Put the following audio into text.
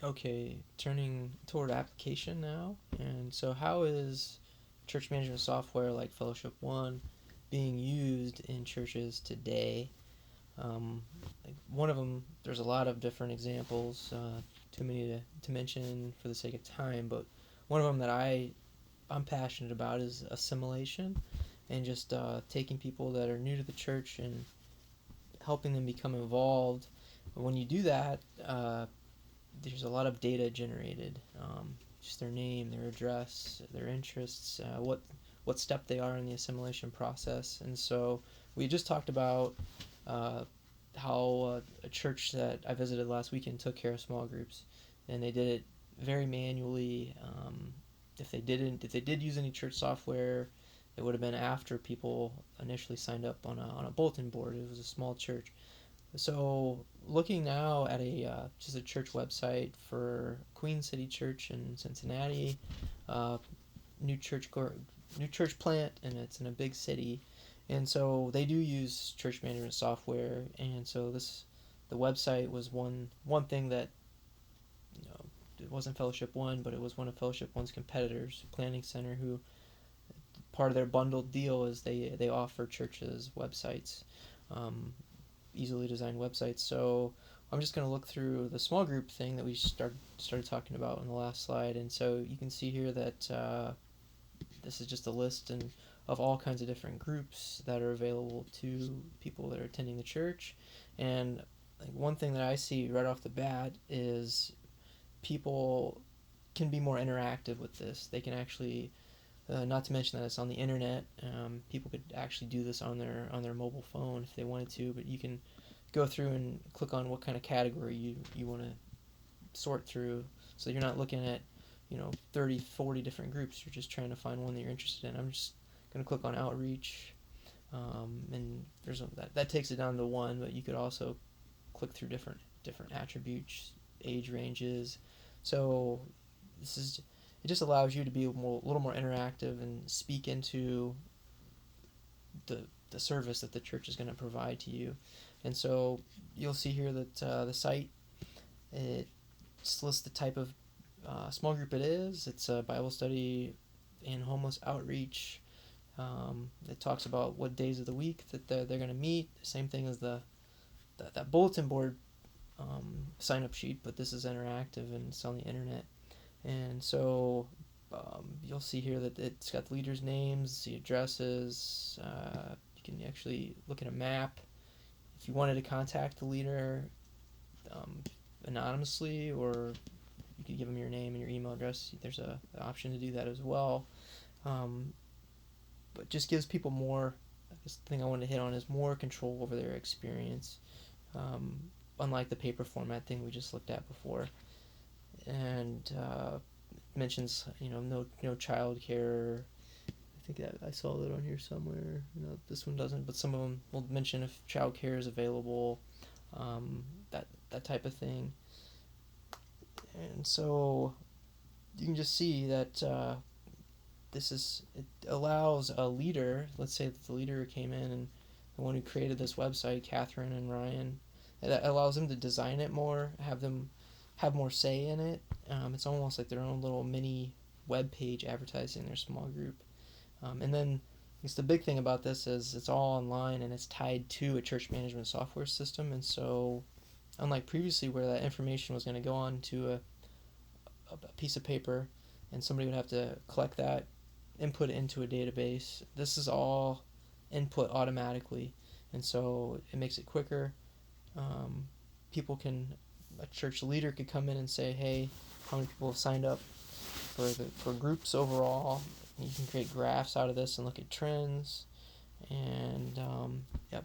Okay, turning toward application now. And so, how is church management software like Fellowship One being used in churches today? Like one of them, there's a lot of different examples, too many to mention for the sake of time, but one of them that I'm passionate about is assimilation and just taking people that are new to the church and helping them become involved. When you do that, there's a lot of data generated, just their name, their address, their interests, what step they are in the assimilation process. And so we just talked about uh, how a church that I visited last weekend took care of small groups, and they did it very manually. If they did use any church software, it would have been after people initially signed up on a bulletin board. It was a small church, so looking now at a just a church website for Queen City Church in Cincinnati, uh, new church new church plant, and it's in a big city, and so they do use church management software, and so the website was one thing that it wasn't Fellowship One, but it was one of Fellowship One's competitors, Planning Center, who part of their bundled deal is they offer churches websites. Um, Easily designed websites. So I'm just going to look through the small group thing that we started talking about in the last slide, and so you can see here that this is just a list of all kinds of different groups that are available to people that are attending the church. And like one thing that I see right off the bat is people can be more interactive with this. They can actually not to mention that it's on the internet. People could actually do this on their mobile phone if they wanted to, but you can go through and click on what kind of category you want to sort through, so you're not looking at 30 40 different groups. You're just trying to find one that you're interested in. I'm just going to click on outreach, and that takes it down to one, but you could also click through different attributes, age ranges. So this is it just allows you to be a little more interactive and speak into the the service that the church is going to provide to you. And so you'll see here that the site, it just lists the type of small group it is. It's a Bible study and homeless outreach. It talks about what days of the week that they're going to meet. Same thing as that bulletin board sign up sheet, but this is interactive and it's on the internet. And so you'll see here that it's got the leaders' names, the addresses. You can actually look at a map. If you wanted to contact the leader um, anonymously, or you could give them your name and your email address, there's an option to do that as well. Um, but just gives people more. I guess the thing I wanted to hit on is more control over their experience, um, unlike the paper format thing we just looked at before. And mentions no child care. I think I saw that on here somewhere. No, this one doesn't, but some of them will mention if child care is available, um, that type of thing. And so you can just see that it allows a leader. Let's say that the leader came in, and the one who created this website, Catherine and Ryan, that allows them to design it more, have them have more say in it. It's almost like their own little mini web page advertising their small group. And then I guess the big thing about this is it's all online and it's tied to a church management software system. And so, unlike previously where that information was going to go on to a piece of paper and somebody would have to collect that, input it into a database, this is all input automatically. And so it makes it quicker. Um, a church leader could come in and say, hey, how many people have signed up for groups overall. You can create graphs out of this and look at trends. And yep,